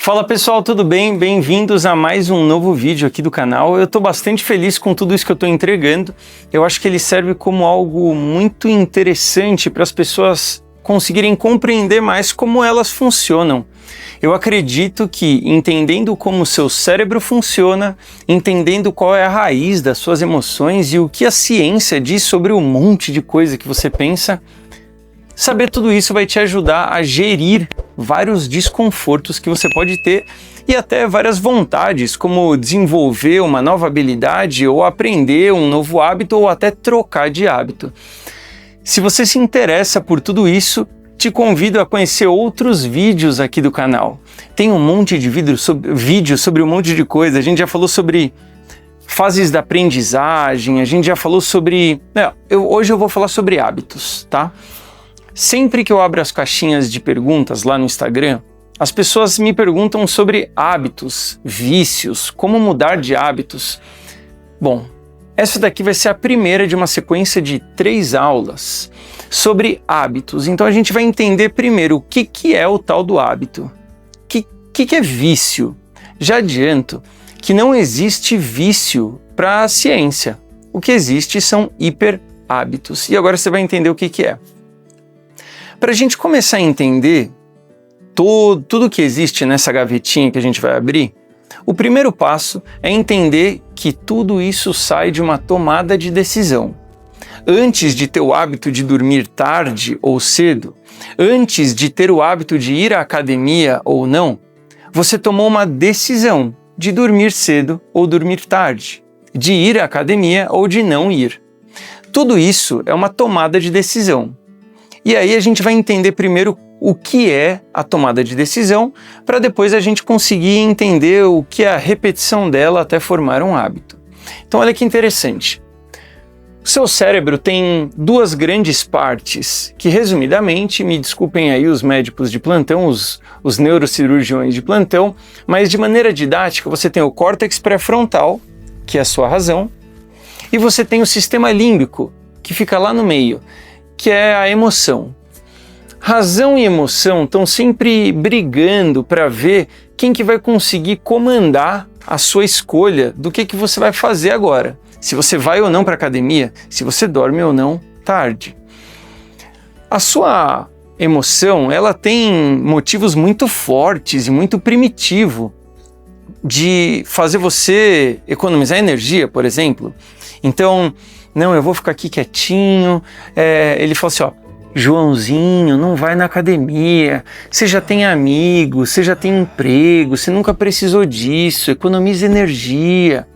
Fala pessoal, tudo bem? Bem-vindos a mais um novo vídeo aqui do canal. Eu estou bastante feliz com tudo isso que eu estou entregando. Eu acho que ele serve como algo muito interessante para as pessoas conseguirem compreender mais como elas funcionam. Eu acredito que entendendo como o seu cérebro funciona, entendendo qual é a raiz das suas emoções e o que a ciência diz sobre o monte de coisa que você pensa, saber tudo isso vai te ajudar a gerir vários desconfortos que você pode ter e até várias vontades, como desenvolver uma nova habilidade ou aprender um novo hábito ou até trocar de hábito. Se você se interessa por tudo isso, te convido a conhecer outros vídeos aqui do canal. Tem um monte de vídeos sobre um monte de coisa. A gente já falou sobre fases da aprendizagem, a gente já falou sobre... Hoje eu vou falar sobre hábitos, tá? Sempre que eu abro as caixinhas de perguntas lá no Instagram, as pessoas me perguntam sobre hábitos, vícios, como mudar de hábitos. Bom, essa daqui vai ser a primeira de uma sequência de 3 aulas sobre hábitos. Então a gente vai entender primeiro o que é o tal do hábito. O que é vício? Já adianto que não existe vício para a ciência. O que existe são hiperhábitos. E agora você vai entender o que é. Para a gente começar a entender tudo que existe nessa gavetinha que a gente vai abrir, o primeiro passo é entender que tudo isso sai de uma tomada de decisão. Antes de ter o hábito de dormir tarde ou cedo, antes de ter o hábito de ir à academia ou não, você tomou uma decisão de dormir cedo ou dormir tarde, de ir à academia ou de não ir. Tudo isso é uma tomada de decisão. E aí a gente vai entender primeiro o que é a tomada de decisão, para depois a gente conseguir entender o que é a repetição dela até formar um hábito. Então olha que interessante. O seu cérebro tem 2 grandes partes, que resumidamente, me desculpem aí os médicos de plantão, os neurocirurgiões de plantão, mas de maneira didática você tem o córtex pré-frontal, que é a sua razão, e você tem o sistema límbico, que fica lá no meio, que é a emoção. Razão e emoção estão sempre brigando para ver quem que vai conseguir comandar a sua escolha do que você vai fazer agora. Se você vai ou não para a academia, se você dorme ou não tarde. A sua emoção, ela tem motivos muito fortes e muito primitivos de fazer você economizar energia, por exemplo. Então, não, eu vou ficar aqui quietinho. Ele falou assim, ó, Joãozinho, não vai na academia, você já tem amigos, você já tem emprego, você nunca precisou disso, economiza energia.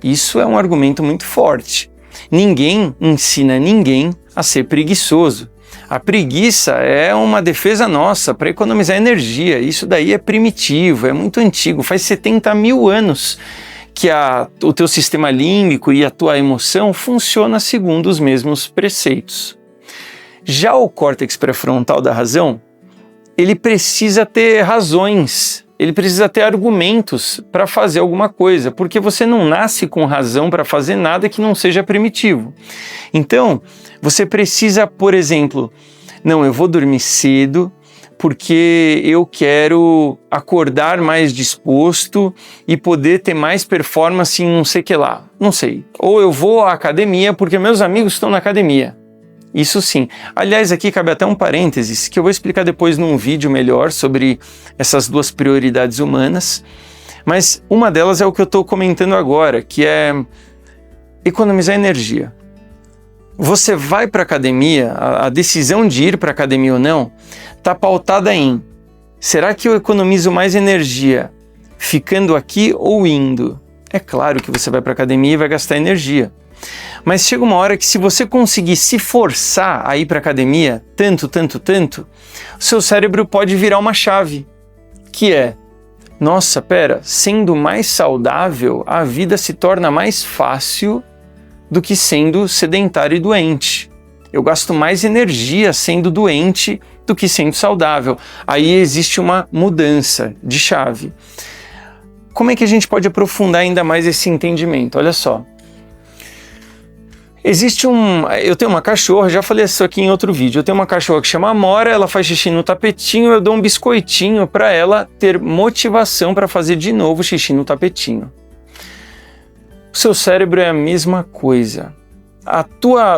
Isso é um argumento muito forte. Ninguém ensina ninguém a ser preguiçoso. A preguiça é uma defesa nossa para economizar energia. Isso daí é primitivo, é muito antigo, faz 70 mil anos que o teu sistema límbico e a tua emoção funciona segundo os mesmos preceitos. Já o córtex pré-frontal da razão, ele precisa ter razões, ele precisa ter argumentos para fazer alguma coisa, porque você não nasce com razão para fazer nada que não seja primitivo. Então, você precisa, por exemplo, não, eu vou dormir cedo, porque eu quero acordar mais disposto e poder ter mais performance em não sei o que lá, não sei. Ou eu vou à academia porque meus amigos estão na academia. Isso sim. Aliás, aqui cabe até um parênteses que eu vou explicar depois num vídeo melhor sobre essas 2 prioridades humanas, mas uma delas é o que eu estou comentando agora, que é economizar energia. Você vai para a academia, a decisão de ir para a academia ou não, está pautada em: será que eu economizo mais energia ficando aqui ou indo? É claro que você vai para a academia e vai gastar energia. Mas chega uma hora que, se você conseguir se forçar a ir para a academia tanto, o seu cérebro pode virar uma chave, que é: nossa, pera, sendo mais saudável, a vida se torna mais fácil do que sendo sedentário e doente. Eu gasto mais energia sendo doente do que sendo saudável. Aí existe uma mudança de chave. Como é que a gente pode aprofundar ainda mais esse entendimento? Olha só. Eu tenho uma cachorra, já falei isso aqui em outro vídeo, eu tenho uma cachorra que chama Amora, ela faz xixi no tapetinho, eu dou um biscoitinho para ela ter motivação para fazer de novo xixi no tapetinho. O seu cérebro é a mesma coisa.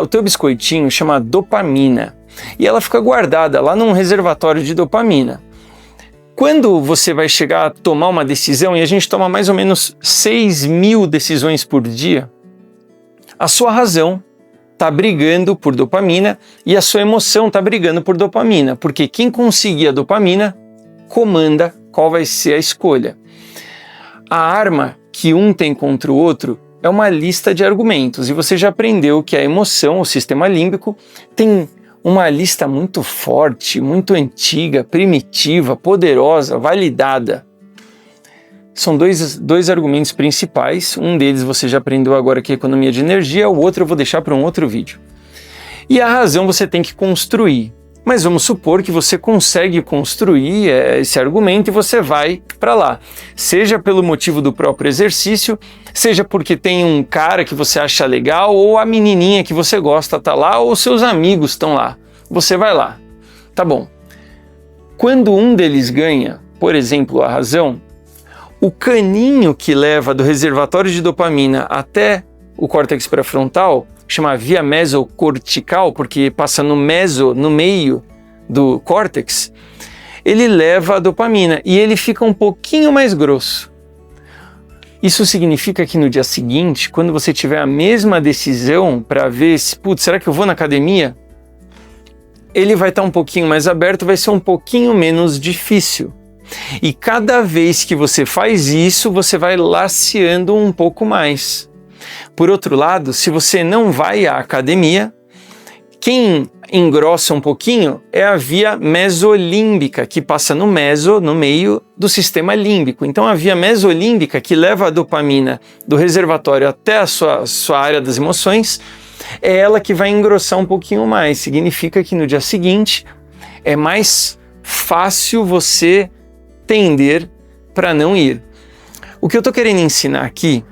O teu biscoitinho chama dopamina e ela fica guardada lá num reservatório de dopamina. Quando você vai chegar a tomar uma decisão, e a gente toma mais ou menos 6.000 decisões por dia, a sua razão está brigando por dopamina e a sua emoção está brigando por dopamina, porque quem conseguir a dopamina comanda qual vai ser a escolha. A arma que um tem contra o outro é uma lista de argumentos, e você já aprendeu que a emoção, o sistema límbico, tem uma lista muito forte, muito antiga, primitiva, poderosa, validada. São dois argumentos principais, um deles você já aprendeu agora que é economia de energia, o outro eu vou deixar para um outro vídeo. E a razão você tem que construir, mas vamos supor que você consegue construir esse argumento e você vai para lá, seja pelo motivo do próprio exercício, seja porque tem um cara que você acha legal, ou a menininha que você gosta está lá, ou seus amigos estão lá, você vai lá. Tá bom. Quando um deles ganha, por exemplo, a razão, o caninho que leva do reservatório de dopamina até o córtex pré-frontal, chama via mesocortical, porque passa no meio do córtex, ele leva a dopamina e ele fica um pouquinho mais grosso. Isso significa que no dia seguinte, quando você tiver a mesma decisão para ver se, será que eu vou na academia? Ele vai estar um pouquinho mais aberto, vai ser um pouquinho menos difícil. E cada vez que você faz isso, você vai laceando um pouco mais. Por outro lado, se você não vai à academia, quem engrossa um pouquinho é a via mesolímbica, que passa no meio do sistema límbico. Então a via mesolímbica, que leva a dopamina do reservatório até a sua área das emoções, é ela que vai engrossar um pouquinho mais. Significa que no dia seguinte é mais fácil você tender para não ir. O que eu estou querendo ensinar aqui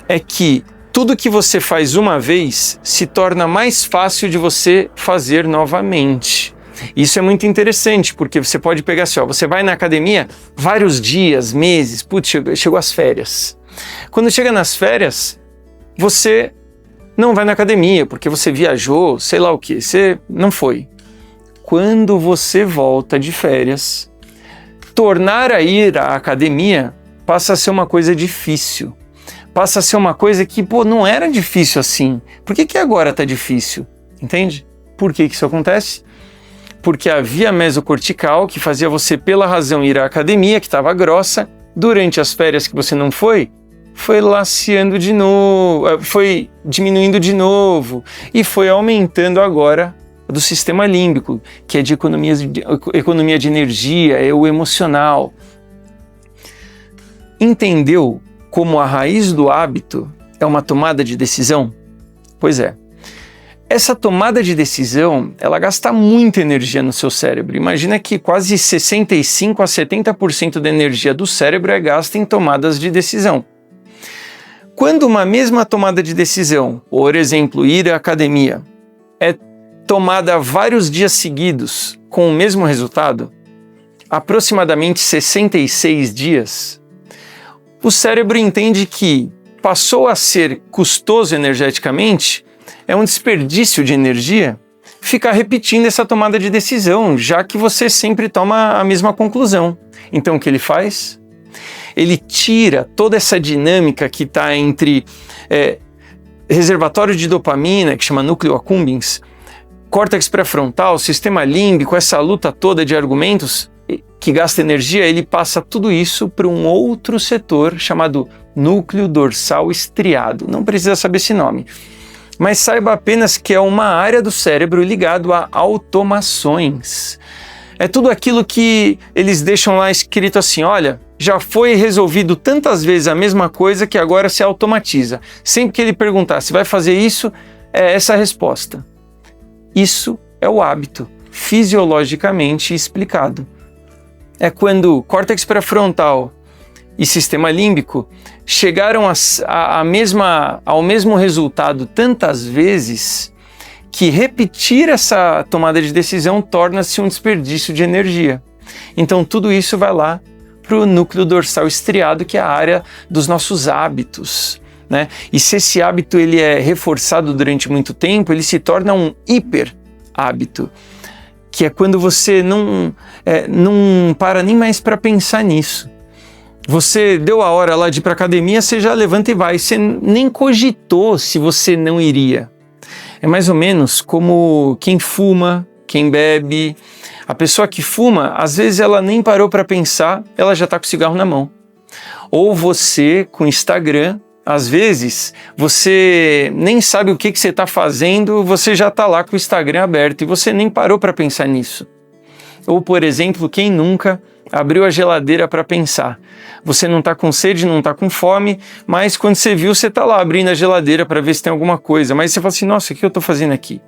é que tudo que você faz uma vez se torna mais fácil de você fazer novamente. Isso é muito interessante, porque você pode pegar assim, você vai na academia vários dias, meses, chegou as férias. Quando chega nas férias, você não vai na academia, porque você viajou, sei lá o que, você não foi. Quando você volta de férias, tornar a ir à academia passa a ser uma coisa difícil. Passa a ser uma coisa que, não era difícil assim. Por que agora está difícil? Entende? Por que isso acontece? Porque a via mesocortical, que fazia você, pela razão, ir à academia, que estava grossa, durante as férias que você não foi laceando de novo, foi diminuindo de novo e foi aumentando agora do sistema límbico, que é de economia de energia, é o emocional. Entendeu como a raiz do hábito é uma tomada de decisão? Pois é. Essa tomada de decisão, ela gasta muita energia no seu cérebro. Imagina que quase 65% a 70% da energia do cérebro é gasta em tomadas de decisão. Quando uma mesma tomada de decisão, por exemplo, ir à academia, é tomada vários dias seguidos com o mesmo resultado, aproximadamente 66 dias, o cérebro entende que passou a ser custoso energeticamente, é um desperdício de energia, ficar repetindo essa tomada de decisão, já que você sempre toma a mesma conclusão. Então o que ele faz? Ele tira toda essa dinâmica que está entre reservatório de dopamina, que chama núcleo accumbens, córtex pré-frontal, sistema límbico, essa luta toda de argumentos que gasta energia, ele passa tudo isso para um outro setor chamado núcleo dorsal estriado. Não precisa saber esse nome, mas saiba apenas que é uma área do cérebro ligado a automações. É tudo aquilo que eles deixam lá escrito assim, olha, já foi resolvido tantas vezes a mesma coisa que agora se automatiza. Sempre que ele perguntar se vai fazer isso, é essa a resposta. Isso é o hábito, fisiologicamente explicado. É quando o córtex pré-frontal e sistema límbico chegaram ao mesmo resultado tantas vezes que repetir essa tomada de decisão torna-se um desperdício de energia. Então tudo isso vai lá para o núcleo dorsal estriado, que é a área dos nossos hábitos, né? E se esse hábito ele é reforçado durante muito tempo, ele se torna um hiper hábito, que é quando você não para nem mais para pensar nisso. Você deu a hora lá de ir para academia, você já levanta e vai, você nem cogitou se você não iria. É mais ou menos como quem fuma, quem bebe. A pessoa que fuma, às vezes ela nem parou para pensar, ela já está com o cigarro na mão. Ou você com Instagram, às vezes você nem sabe o que você está fazendo, você já está lá com o Instagram aberto e você nem parou para pensar nisso. Ou, por exemplo, quem nunca abriu a geladeira para pensar? Você não está com sede, não está com fome, mas quando você viu, você está lá abrindo a geladeira para ver se tem alguma coisa. Mas você fala assim, nossa, o que eu estou fazendo aqui?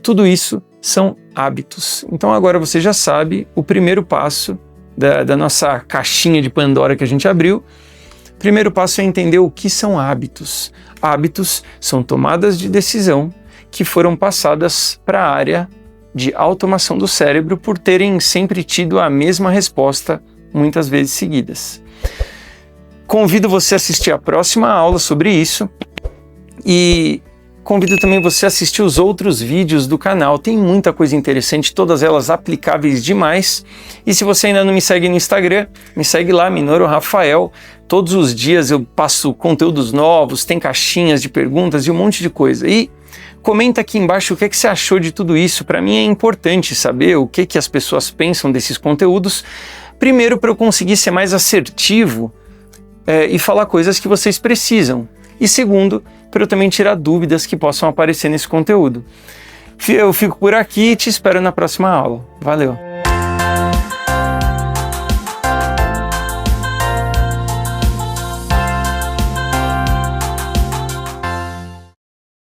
Tudo isso são hábitos. Então agora você já sabe o primeiro passo da nossa caixinha de Pandora que a gente abriu. O primeiro passo é entender o que são hábitos. Hábitos são tomadas de decisão que foram passadas para a área de automação do cérebro por terem sempre tido a mesma resposta muitas vezes seguidas. Convido você a assistir a próxima aula sobre isso e convido também você a assistir os outros vídeos do canal. Tem muita coisa interessante, todas elas aplicáveis demais. E se você ainda não me segue no Instagram, me segue lá, Minoru Rafael. Todos os dias eu passo conteúdos novos, tem caixinhas de perguntas e um monte de coisa. E comenta aqui embaixo o que você achou de tudo isso. Para mim é importante saber o que as pessoas pensam desses conteúdos. Primeiro, para eu conseguir ser mais assertivo e falar coisas que vocês precisam. E segundo, para eu também tirar dúvidas que possam aparecer nesse conteúdo. Eu fico por aqui e te espero na próxima aula. Valeu!